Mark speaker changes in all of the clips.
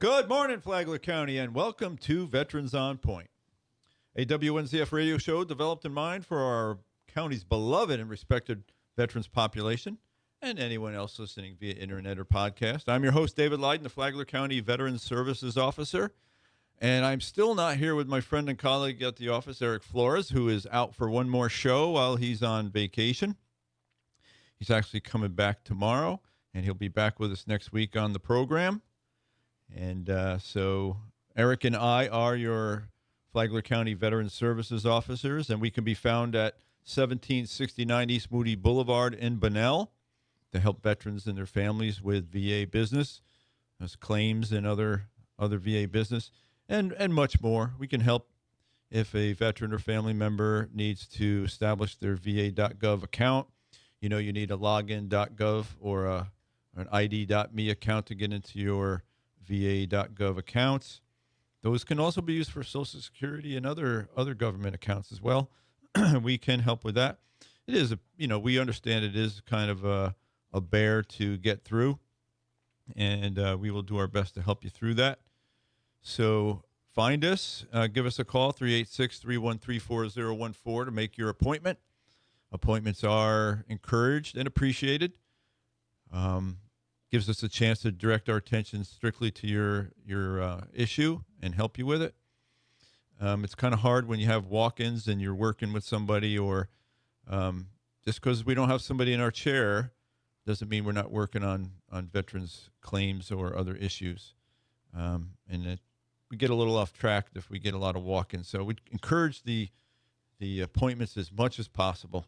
Speaker 1: Good morning, Flagler County, and welcome to Veterans on Point, a WNZF radio show developed in mind for our county's beloved and respected veterans population and anyone else listening via internet or podcast. I'm your host, David Lydon, the Flagler County Veterans Services Officer, and I'm still not here with my friend and colleague at the office, Eric Flores, who is out for one more show while he's on vacation. He's actually coming back tomorrow, and he'll be back with us next week on the program. And so Eric and I are your Flagler County Veterans Services Officers, and we can be found at 1769 East Moody Boulevard in Bunnell to help veterans and their families with VA business, as claims and other VA business, and much more. We can help if a veteran or family member needs to establish their VA.gov account. You know, you need a login.gov or an ID.me account to get into your VA.gov accounts. Those can also be used for Social Security and other government accounts as well. We can help with that. It is, we understand it is kind of a bear to get through, and we will do our best to help you through that. So find us, give us a call, 386-313-4014 to make your appointment. Appointments are encouraged and appreciated. Gives us a chance to direct our attention strictly to your issue and help you with it. It's kind of hard when you have walk-ins and you're working with somebody, or just because we don't have somebody in our chair doesn't mean we're not working on veterans' claims or other issues. We get a little off track if we get a lot of walk-ins. So we encourage the appointments as much as possible.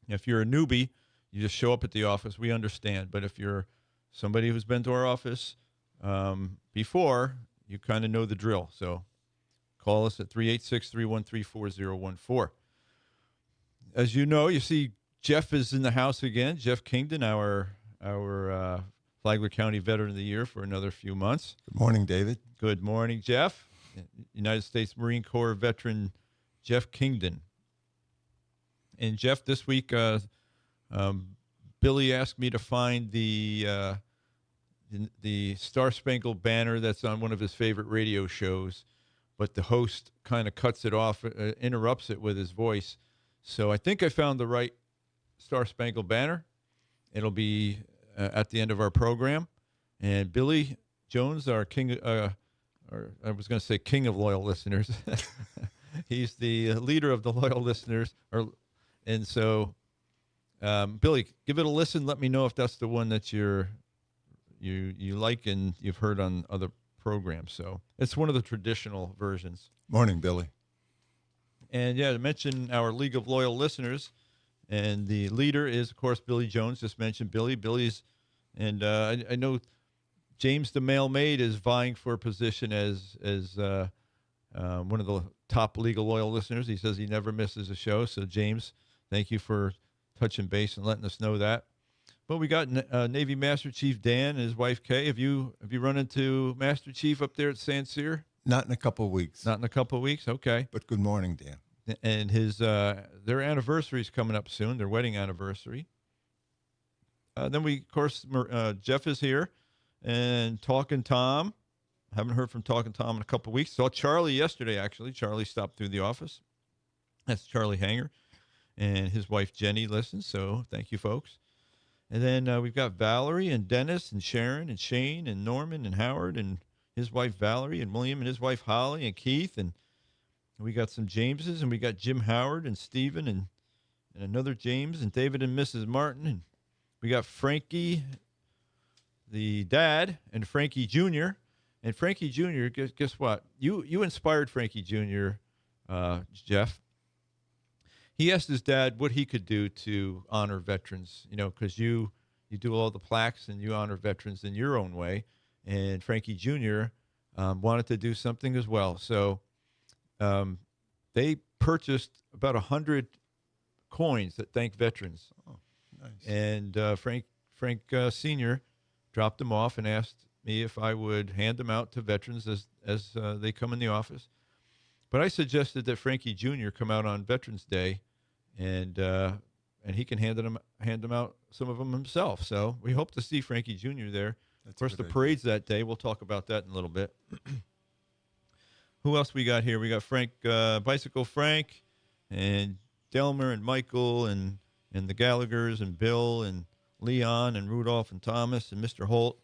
Speaker 1: If you're a newbie, you just show up at the office. We understand. But if you're somebody who's been to our office before, you kind of know the drill. So call us at 386-313-4014. As you know, you see Jeff is in the house again. Jeff Kingdon, our Flagler County Veteran of the Year for another few months.
Speaker 2: Good morning, David.
Speaker 1: Good morning, Jeff. United States Marine Corps veteran Jeff Kingdon. And Jeff, this week, Billy asked me to find the Star Spangled Banner that's on one of his favorite radio shows, but the host kind of cuts it off, interrupts it with his voice. So I think I found the right Star Spangled Banner. It'll be at the end of our program. And Billy Jones, our king, or I was going to say king of loyal listeners. He's the leader of the loyal listeners. And so, Billy, give it a listen. Let me know if that's the one that you like and you've heard on other programs. So it's one of the traditional versions.
Speaker 2: Morning, Billy.
Speaker 1: And yeah, to mention our League of Loyal Listeners, and the leader is, of course, Billy Jones. Just mentioned Billy's, and I know James the Mail Maid is vying for a position as one of the top League of Loyal Listeners. He says he never misses a show. So James, thank you for touching base and letting us know that. But we got Navy Master Chief Dan and his wife Kay. Have you run into Master Chief up there at San Cyr?
Speaker 2: Not in a couple of weeks.
Speaker 1: Not in a couple of weeks. Okay.
Speaker 2: But good morning, Dan.
Speaker 1: And his their anniversary is coming up soon. Their wedding anniversary. Then we, of course, Jeff is here, and Talkin' Tom. Haven't heard from Talkin' Tom in a couple of weeks. Saw Charlie yesterday. Actually, Charlie stopped through the office. That's Charlie Hanger. And his wife, Jenny, listens, so thank you, folks. And then we've got Valerie and Dennis and Sharon and Shane and Norman and Howard and his wife, Valerie, and William and his wife, Holly, and Keith. And we got some Jameses, and we got Jim Howard and Stephen and another James and David and Mrs. Martin. And we got Frankie, the dad, and Frankie Jr. And Frankie Jr., guess what? You inspired Frankie Jr., Jeff. He asked his dad what he could do to honor veterans, because you do all the plaques and you honor veterans in your own way. And Frankie Jr. Wanted to do something as well. So they purchased about 100 coins that thank veterans.
Speaker 2: Oh, nice.
Speaker 1: And Frank Sr. dropped them off and asked me if I would hand them out to veterans as they come in the office. But I suggested that Frankie Jr. come out on Veterans Day, and he can hand them out, some of them himself. So we hope to see Frankie Jr. there Of course, the parade's that day. We'll talk about that in a little bit. Who else we got here? We got Frank, Bicycle Frank, and Delmer, and Michael, and the Gallaghers, and Bill, and Leon, and Rudolph, and Thomas, and Mr. Holt,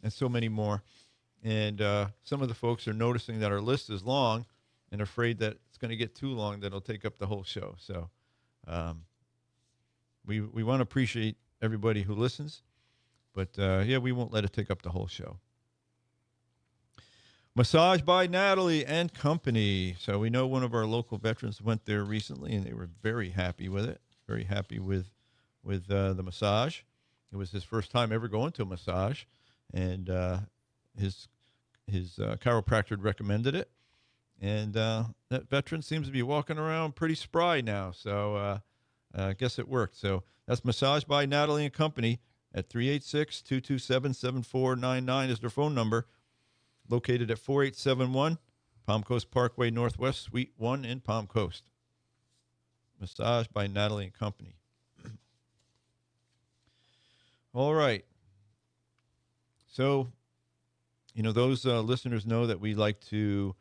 Speaker 1: and so many more. And some of the folks are noticing that our list is long and afraid that it's going to get too long, that it'll take up the whole show. So we want to appreciate everybody who listens. But, we won't let it take up the whole show. Massage by Natalie and Company. So we know one of our local veterans went there recently, and they were very happy with it, very happy with the massage. It was his first time ever going to a massage, and his chiropractor recommended it. And that veteran seems to be walking around pretty spry now, so I guess it worked. So that's Massage by Natalie and Company at 386-227-7499 is their phone number, located at 4871 Palm Coast Parkway Northwest, Suite 1 in Palm Coast. Massage by Natalie and Company. All right. So, those listeners know that we like to,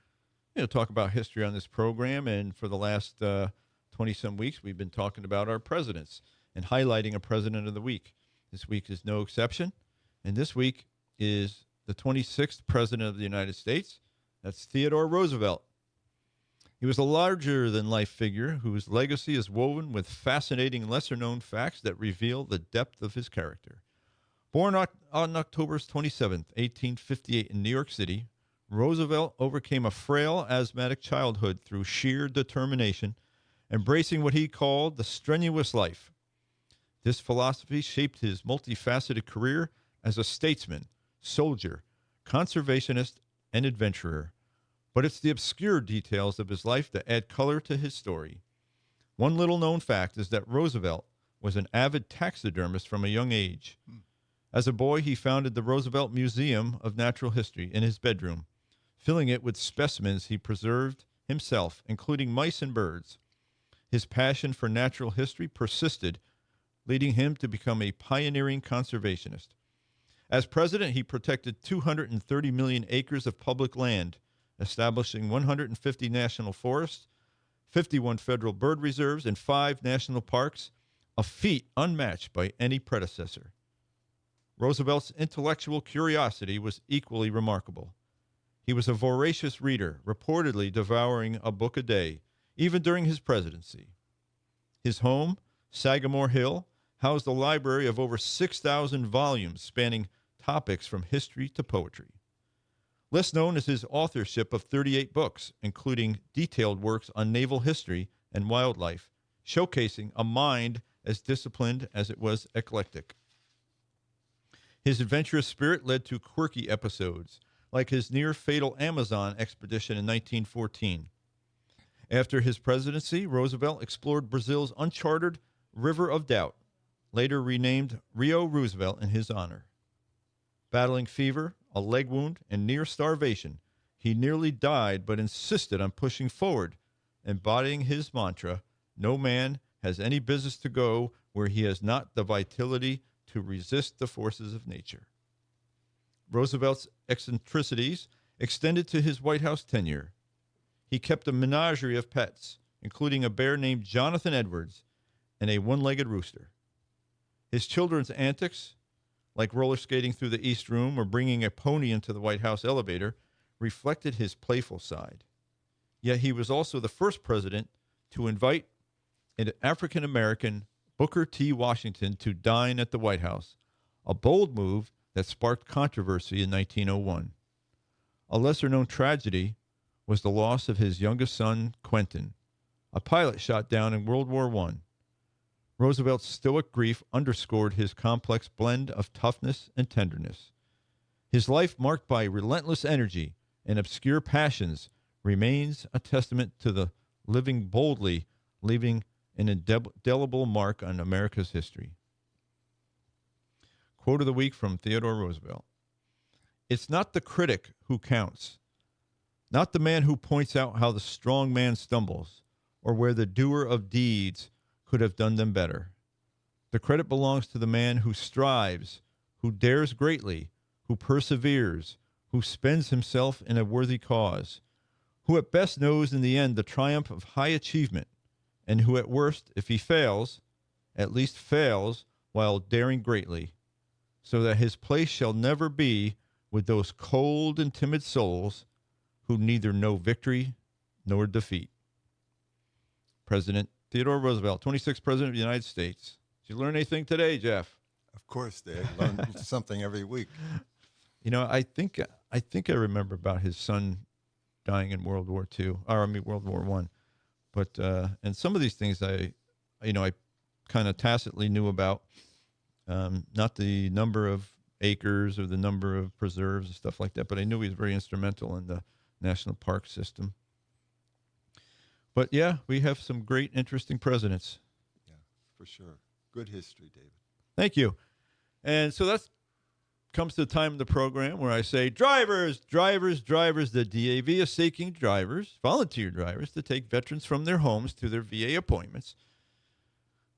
Speaker 1: talk about history on this program. And for the last 20-some weeks, we've been talking about our presidents and highlighting a president of the week. This week is no exception. And this week is the 26th president of the United States. That's Theodore Roosevelt. He was a larger-than-life figure whose legacy is woven with fascinating lesser-known facts that reveal the depth of his character. Born on October 27, 1858 in New York City, Roosevelt overcame a frail asthmatic childhood through sheer determination, embracing what he called the strenuous life. This philosophy shaped his multifaceted career as a statesman, soldier, conservationist, and adventurer. But it's the obscure details of his life that add color to his story. One little-known fact is that Roosevelt was an avid taxidermist from a young age. As a boy, he founded the Roosevelt Museum of Natural History in his bedroom, filling it with specimens he preserved himself, including mice and birds. His passion for natural history persisted, leading him to become a pioneering conservationist. As president, he protected 230 million acres of public land, establishing 150 national forests, 51 federal bird reserves, and 5 national parks, a feat unmatched by any predecessor. Roosevelt's intellectual curiosity was equally remarkable. He was a voracious reader, reportedly devouring a book a day, even during his presidency. His home, Sagamore Hill, housed a library of over 6,000 volumes spanning topics from history to poetry. Less known is his authorship of 38 books, including detailed works on naval history and wildlife, showcasing a mind as disciplined as it was eclectic. His adventurous spirit led to quirky episodes, like his near-fatal Amazon expedition in 1914. After his presidency, Roosevelt explored Brazil's uncharted River of Doubt, later renamed Rio Roosevelt in his honor. Battling fever, a leg wound, and near starvation, he nearly died but insisted on pushing forward, embodying his mantra, "No man has any business to go where he has not the vitality to resist the forces of nature." Roosevelt's eccentricities extended to his White House tenure. He kept a menagerie of pets, including a bear named Jonathan Edwards and a one-legged rooster. His children's antics, like roller skating through the East Room or bringing a pony into the White House elevator, reflected his playful side. Yet he was also the first president to invite an African-American, Booker T. Washington, to dine at the White House, a bold move that sparked controversy in 1901. A lesser-known tragedy was the loss of his youngest son, Quentin, a pilot shot down in World War I. Roosevelt's stoic grief underscored his complex blend of toughness and tenderness. His life, marked by relentless energy and obscure passions, remains a testament to the living boldly, leaving an indelible mark on America's history. Quote of the week from Theodore Roosevelt. "It's not the critic who counts, not the man who points out how the strong man stumbles, or where the doer of deeds could have done them better. The credit belongs to the man who strives, who dares greatly, who perseveres, who spends himself in a worthy cause, who at best knows in the end the triumph of high achievement, and who at worst, if he fails, at least fails while daring greatly, so that his place shall never be with those cold and timid souls who neither know victory nor defeat. President Theodore Roosevelt, 26th President of the United States. Did you learn anything today, Jeff?
Speaker 2: Of course, Dave. Learn something every week.
Speaker 1: You know, I think I remember about his son dying in World War II, or I mean World War I. But and some of these things I kind of tacitly knew about, not the number of acres or the number of preserves and stuff like that, but I knew he was very instrumental in the national park system. But yeah, we have some great, interesting presidents.
Speaker 2: Yeah, for sure. Good history, David.
Speaker 1: Thank you. And so that comes to the time of the program where I say, drivers, drivers, drivers. The DAV is seeking drivers, volunteer drivers, to take veterans from their homes to their VA appointments.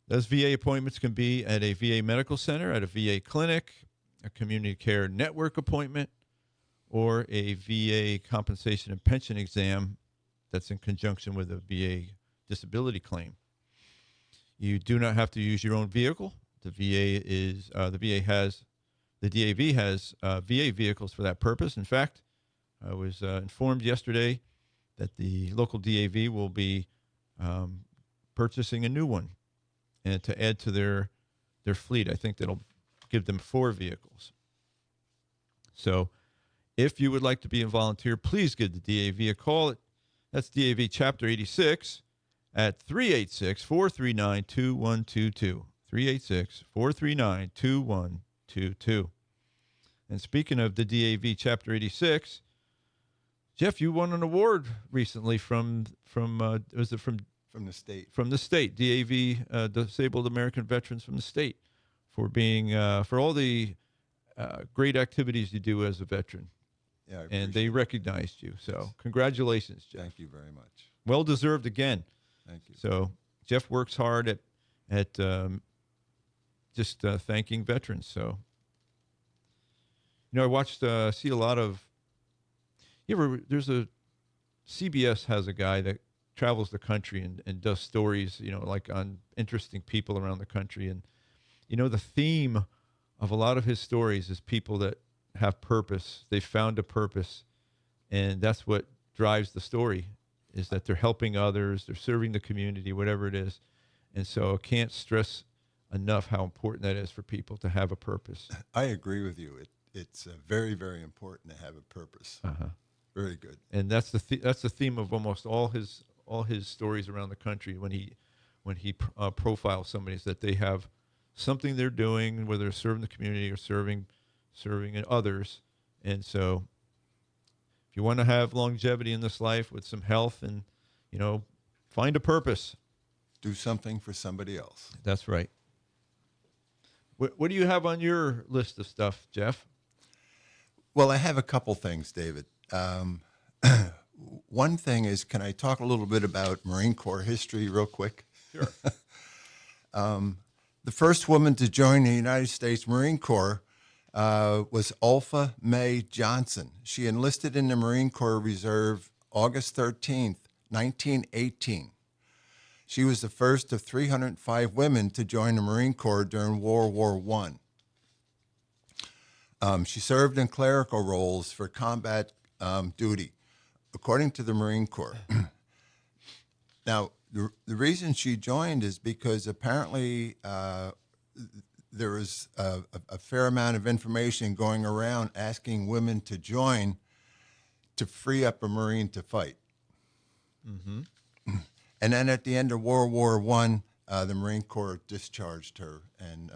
Speaker 1: Those VA appointments can be at a VA medical center, at a VA clinic, a community care network appointment, or a VA compensation and pension exam that's in conjunction with a VA disability claim. You do not have to use your own vehicle. The DAV has VA vehicles for that purpose. In fact, I was informed yesterday that the local DAV will be purchasing a new one and to add to their fleet. I think that'll give them 4 vehicles. So if you would like to be a volunteer, please give the DAV a call. That's DAV Chapter 86 at 386-439-2122. 386-439-2122. And speaking of the DAV Chapter 86, Jeff, you won an award recently from the state? From the state, DAV, Disabled American Veterans from the state, for being for all the great activities you do as a veteran.
Speaker 2: Yeah,
Speaker 1: and they recognized you. So congratulations, Jeff.
Speaker 2: Thank you very much.
Speaker 1: Well deserved again.
Speaker 2: Thank you.
Speaker 1: So Jeff works hard at just thanking veterans. So, I watched, see a lot of, CBS has a guy that travels the country and does stories, like on interesting people around the country. And, the theme of a lot of his stories is people that have purpose. They found a purpose. And that's what drives the story, is that they're helping others, they're serving the community, whatever it is. And so I can't stress enough how important that is for people to have a purpose.
Speaker 2: I agree with you. It's very, very important to have a purpose.
Speaker 1: Uh-huh.
Speaker 2: Very good.
Speaker 1: And that's the theme of almost all his stories around the country when he profiles somebody, is that they have something they're doing, whether they're serving the community or serving others. And so if you want to have longevity in this life with some health and, find a purpose.
Speaker 2: Do something for somebody else.
Speaker 1: That's right. What do you have on your list of stuff, Jeff?
Speaker 2: Well, I have a couple things, David. One thing is, can I talk a little bit about Marine Corps history real quick?
Speaker 1: Sure.
Speaker 2: The first woman to join the United States Marine Corps was Olfa Mae Johnson. She enlisted in the Marine Corps Reserve August 13th, 1918. She was the first of 305 women to join the Marine Corps during World War I. She served in clerical roles for combat duty, according to the Marine Corps. Now, the reason she joined is because apparently there was a fair amount of information going around asking women to join to free up a Marine to fight. Mm-hmm. And then at the end of World War I, the Marine Corps discharged her and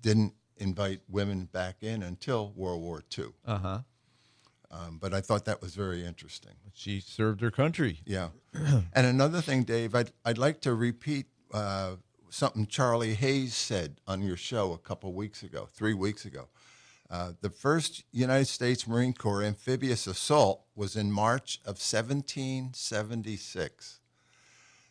Speaker 2: didn't invite women back in until World War II.
Speaker 1: Uh-huh.
Speaker 2: But I thought that was very interesting.
Speaker 1: She served her country.
Speaker 2: Yeah. And another thing, Dave, I'd like to repeat something Charlie Hayes said on your show 3 weeks ago. The first United States Marine Corps amphibious assault was in March of 1776.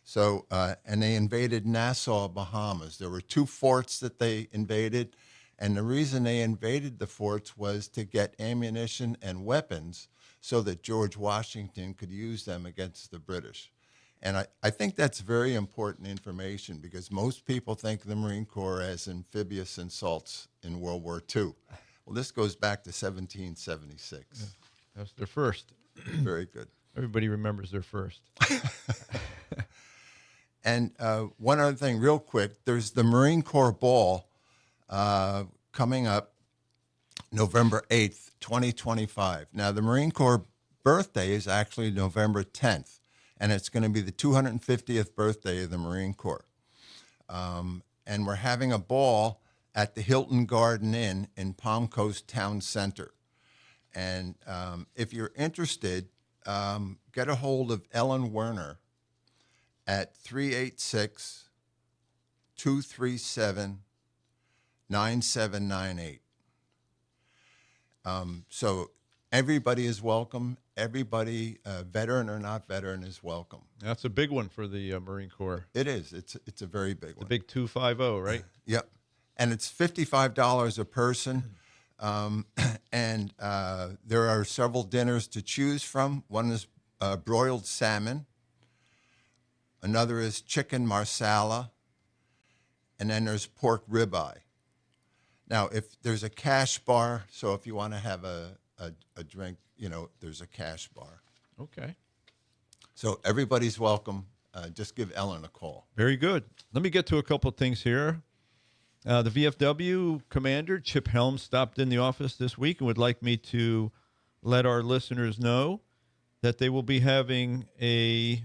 Speaker 2: So, and they invaded Nassau, Bahamas. There were 2 forts that they invaded, And the reason they invaded the forts was to get ammunition and weapons so that George Washington could use them against the British. And I think that's very important information because most people think of the Marine Corps as amphibious assaults in World War II. Well, this goes back to 1776.
Speaker 1: Yeah. That's their first.
Speaker 2: Very good.
Speaker 1: Everybody remembers their first.
Speaker 2: And one other thing, real quick, there's the Marine Corps Ball coming up November 8th, 2025. Now, the Marine Corps birthday is actually November 10th, and it's going to be the 250th birthday of the Marine Corps. And we're having a ball at the Hilton Garden Inn in Palm Coast Town Center. And if you're interested, get a hold of Ellen Werner at 386-237-9798. So everybody is welcome. Everybody, veteran or not veteran, is welcome.
Speaker 1: That's a big one for the Marine Corps.
Speaker 2: It is. It's a very big one.
Speaker 1: The big 250, right?
Speaker 2: Yep. And it's $55 a person. And there are several dinners to choose from. One is broiled salmon. Another is chicken marsala. And then there's pork ribeye. Now, if there's a cash bar, so if you want to have a drink, there's a cash bar.
Speaker 1: Okay.
Speaker 2: So everybody's welcome. Just give Ellen a call.
Speaker 1: Very good. Let me get to a couple of things here. The VFW commander, Chip Helms, stopped in the office this week and would like me to let our listeners know that they will be having a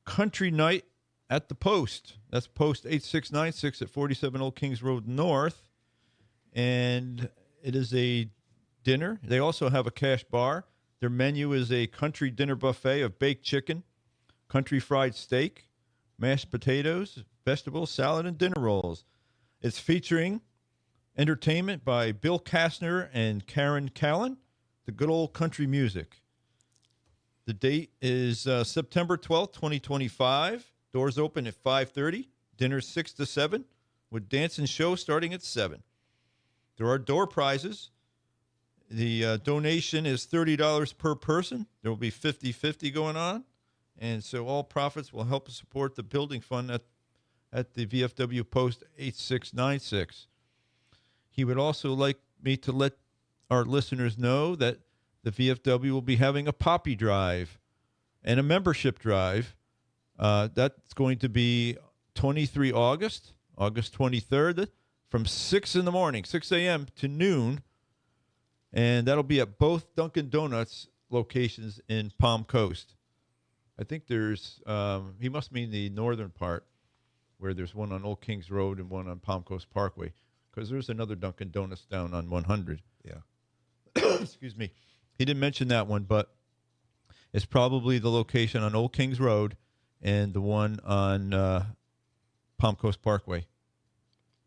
Speaker 1: country night at the Post. That's Post 8696 at 47 Old Kings Road North. And it is a dinner. They also have a cash bar. Their menu is a country dinner buffet of baked chicken, country fried steak, mashed potatoes, vegetables, salad, and dinner rolls. It's featuring entertainment by Bill Kastner and Karen Callan, the good old country music. The date is September 12th, 2025. Doors open at 5:30. Dinner 6 to 7 with dance and show starting at 7. There are door prizes. The donation is $30 per person. There will be 50-50 going on. And so all profits will help support the building fund at the VFW Post 8696. He would also like me to let our listeners know that the VFW will be having a poppy drive and a membership drive. That's going to be 23 August 23rd, from 6 in the morning, 6 a.m. to noon. And that'll be at both Dunkin' Donuts locations in Palm Coast. I think there's, he must mean the northern part, where there's one on Old Kings Road and one on Palm Coast Parkway, because there's another Dunkin' Donuts down on 100.
Speaker 2: Yeah.
Speaker 1: Excuse me. He didn't mention that one, but it's probably the location on Old Kings Road and the one on Palm Coast Parkway.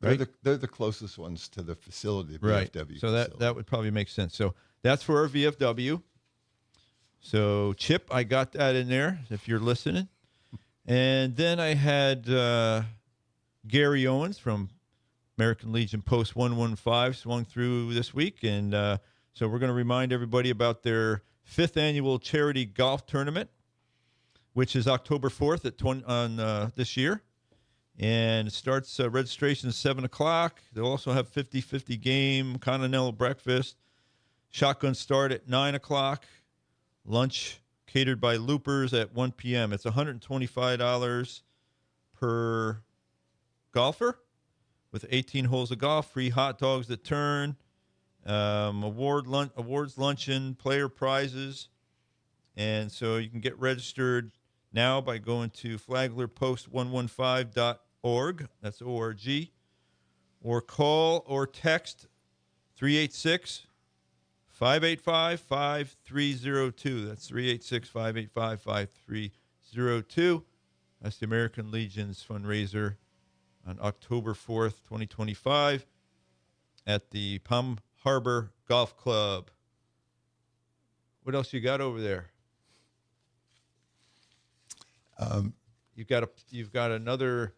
Speaker 1: Right?
Speaker 2: They're the closest ones to the facility, the
Speaker 1: right.
Speaker 2: VFW
Speaker 1: So
Speaker 2: facility.
Speaker 1: that would probably make sense. So that's for our VFW. So, Chip, I got that in there, if you're listening. And then I had Gary Owens from American Legion Post 115 swung through this week. And so we're going to remind everybody about their 5th annual charity golf tournament, which is October 4th this year. And it starts registration at 7 o'clock. They'll also have 50-50 game, continental breakfast, shotgun start at 9 o'clock, lunch catered by Loopers at 1 p.m. It's $125 per golfer with 18 holes of golf, free hot dogs at turn, awards luncheon, player prizes. And so you can get registered now by going to flaglerpost115.org. That's O-R-G. Or call or text 386-585-5302. That's 386-585-5302. That's the American Legion's fundraiser on October 4th, 2025 at the Palm Harbor Golf Club. What else you got over there? You've got another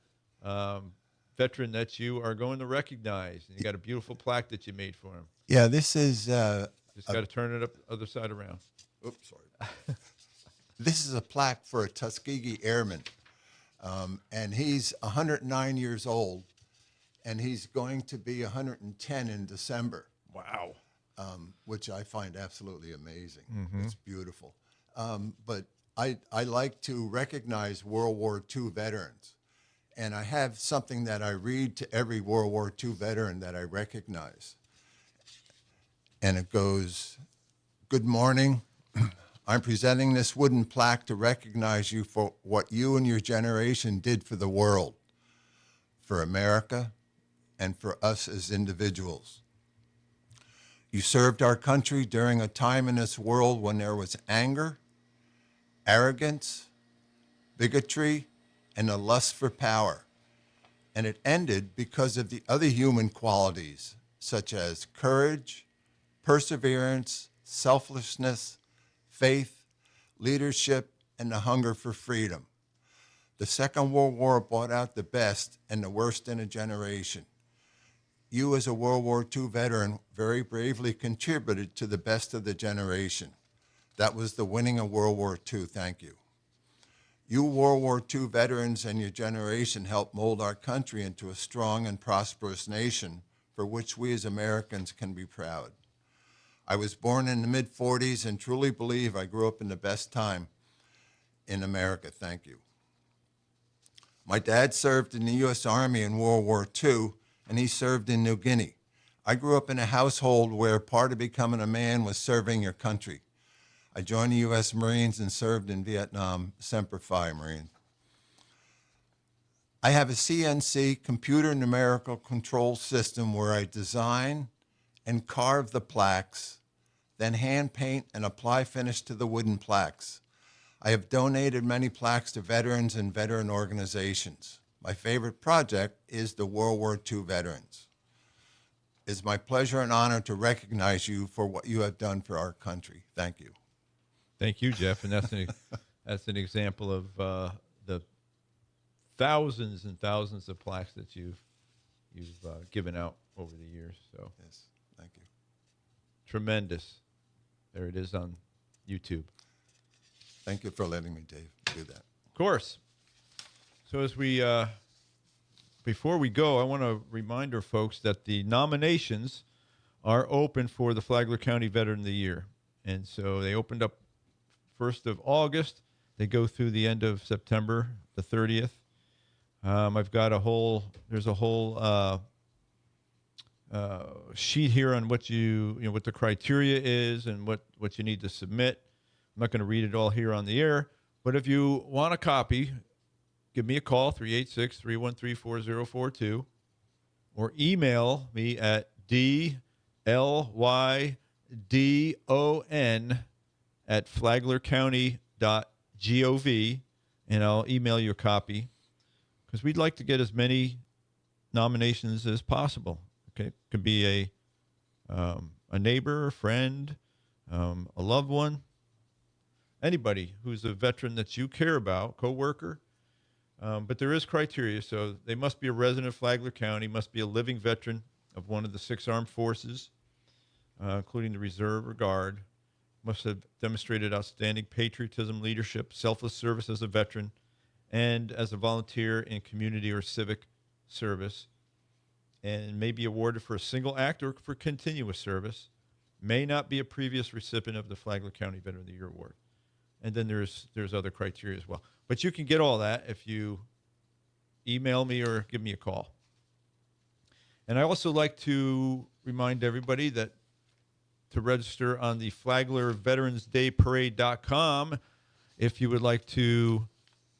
Speaker 1: veteran that you are going to recognize. And you got a beautiful plaque that you made for him.
Speaker 2: Yeah, this is
Speaker 1: Just got to turn it up other side around.
Speaker 2: oops, sorry. This is a plaque for a Tuskegee airman, and he's 109 years old, and he's going to be 110 in December.
Speaker 1: Wow.
Speaker 2: Which I find absolutely amazing. It's beautiful. But I like to recognize World War II veterans. And I have something that I read to every World War II veteran that I recognize. And it goes, "Good morning. I'm presenting this wooden plaque to recognize you for what you and your generation did for the world, for America, and for us as individuals. You served our country during a time in this world when there was anger, arrogance, bigotry, and a lust for power. And it ended because of the other human qualities, such as courage, perseverance, selflessness, faith, leadership, and the hunger for freedom. The Second World War brought out the best and the worst in a generation. You, as a World War II veteran, very bravely contributed to the best of the generation. That was the winning of World War II. Thank you. You World War II veterans and your generation helped mold our country into a strong and prosperous nation for which we as Americans can be proud. I was born in the mid-40s and truly believe I grew up in the best time in America. Thank you. My dad served in the U.S. Army in World War II, and he served in New Guinea. I grew up in a household where part of becoming a man was serving your country. I joined the U.S. Marines and served in Vietnam, Semper Fi Marine. I have a CNC, computer numerical control system, where I design and carve the plaques, then hand paint and apply finish to the wooden plaques. I have donated many plaques to veterans and veteran organizations. My favorite project is the World War II veterans. It's my pleasure and honor to recognize you for what you have done for our country. Thank you.
Speaker 1: Thank you, Jeff. And that's an example of the thousands and thousands of plaques that you've given out over the years. So
Speaker 2: Yes, thank you.
Speaker 1: tremendous. There it is on YouTube.
Speaker 2: Thank you for letting me, Dave, do that.
Speaker 1: Of course. So as we before we go, I want to remind our folks that the nominations are open for the Flagler County Veteran of the Year. And so they opened up 1st of August. They go through the end of September, the 30th. I've got there's a whole sheet here on what what the criteria is and what you need to submit. I'm not going to read it all here on the air, but if you want a copy, give me a call, 386-313-4042, or email me at dlydon@flaglercounty.gov, and I'll email you a copy, because we'd like to get as many nominations as possible. Okay, it could be a neighbor, a friend, a loved one, anybody who's a veteran that you care about, coworker. But there is criteria, so they must be a resident of Flagler County, must be a living veteran of one of the 6 armed forces, including the Reserve or Guard, must have demonstrated outstanding patriotism, leadership, selfless service as a veteran, and as a volunteer in community or civic service, and may be awarded for a single act or for continuous service, may not be a previous recipient of the Flagler County Veteran of the Year Award. And then there's other criteria as well. But you can get all that if you email me or give me a call. And I also like to remind everybody that to register on the FlaglerVeteransDayParade.com if you would like to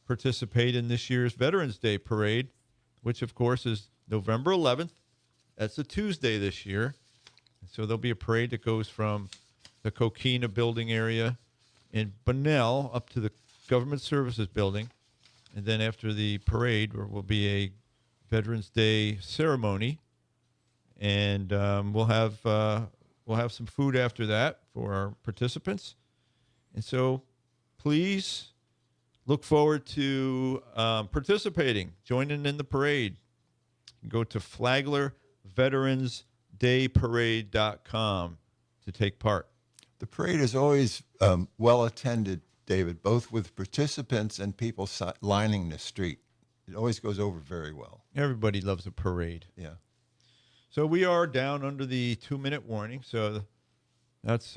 Speaker 1: participate in this year's Veterans Day Parade, which, of course, is November 11th. That's a Tuesday this year. So there'll be a parade that goes from the Coquina building area in Bunnell up to the Government Services Building. And then after the parade, there will be a Veterans Day ceremony. And we'll have some food after that for our participants. And so please look forward to participating, joining in the parade. Go to FlaglerVeteransDayParade.com to take part.
Speaker 2: The parade is always well attended, David, both with participants and people lining the street. It always goes over very well.
Speaker 1: Everybody loves a parade.
Speaker 2: Yeah.
Speaker 1: So we are down under the 2-minute warning. So that's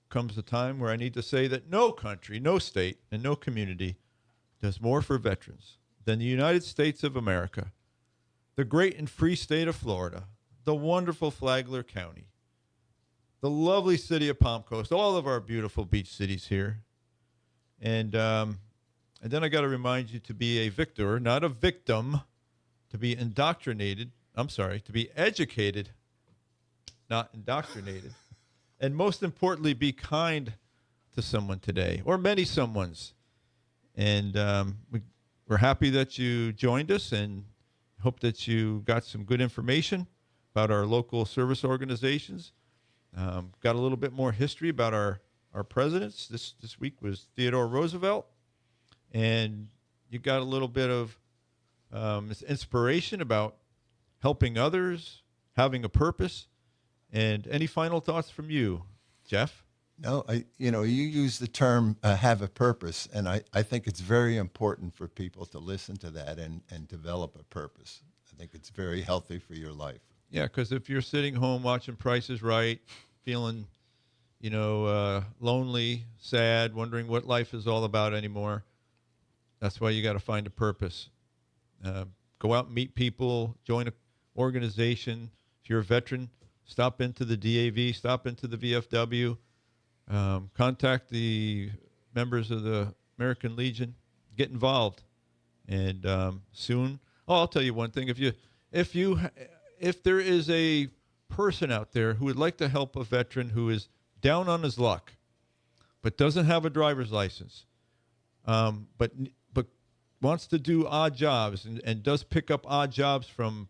Speaker 1: comes the time where I need to say that no country, no state, and no community does more for veterans than the United States of America, the great and free state of Florida, the wonderful Flagler County, the lovely city of Palm Coast, all of our beautiful beach cities here. And then I got to remind you to be a victor, not a victim, to be indoctrinated. I'm sorry, to be educated, not indoctrinated. And most importantly, be kind to someone today, or many someones. And we're happy that you joined us and hope that you got some good information about our local service organizations. Got a little bit more history about our presidents. This week was Theodore Roosevelt. And you got a little bit of inspiration about helping others, having a purpose. And any final thoughts from you, Jeff?
Speaker 2: No, you use the term have a purpose, and I think it's very important for people to listen to that and develop a purpose. I think it's very healthy for your life.
Speaker 1: Yeah, because if you're sitting home watching Price is Right, feeling, lonely, sad, wondering what life is all about anymore, that's why you got to find a purpose. Go out and meet people, join an organization. If you're a veteran, stop into the DAV, stop into the VFW, contact the members of the American Legion, get involved, and soon. Oh, I'll tell you one thing: if there is a person out there who would like to help a veteran who is down on his luck, but doesn't have a driver's license, but wants to do odd jobs and does pick up odd jobs from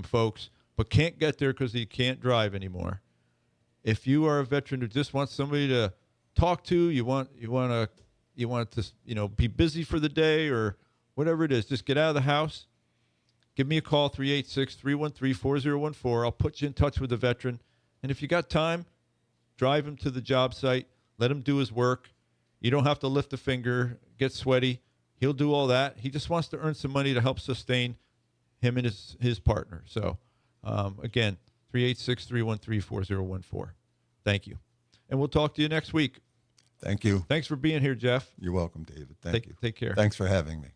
Speaker 1: folks, but can't get there because he can't drive anymore. If you are a veteran who just wants somebody to talk to, you want to be busy for the day or whatever it is, just get out of the house. Give me a call, 386-313-4014. I'll put you in touch with a veteran. And if you got time, drive him to the job site. Let him do his work. You don't have to lift a finger, get sweaty. He'll do all that. He just wants to earn some money to help sustain him and his partner. So, again, 386-313-4014. Thank you. And we'll talk to you next week.
Speaker 2: Thank you.
Speaker 1: Thanks for being here, Jeff.
Speaker 2: You're welcome, David. Thank you.
Speaker 1: Take care.
Speaker 2: Thanks for having me.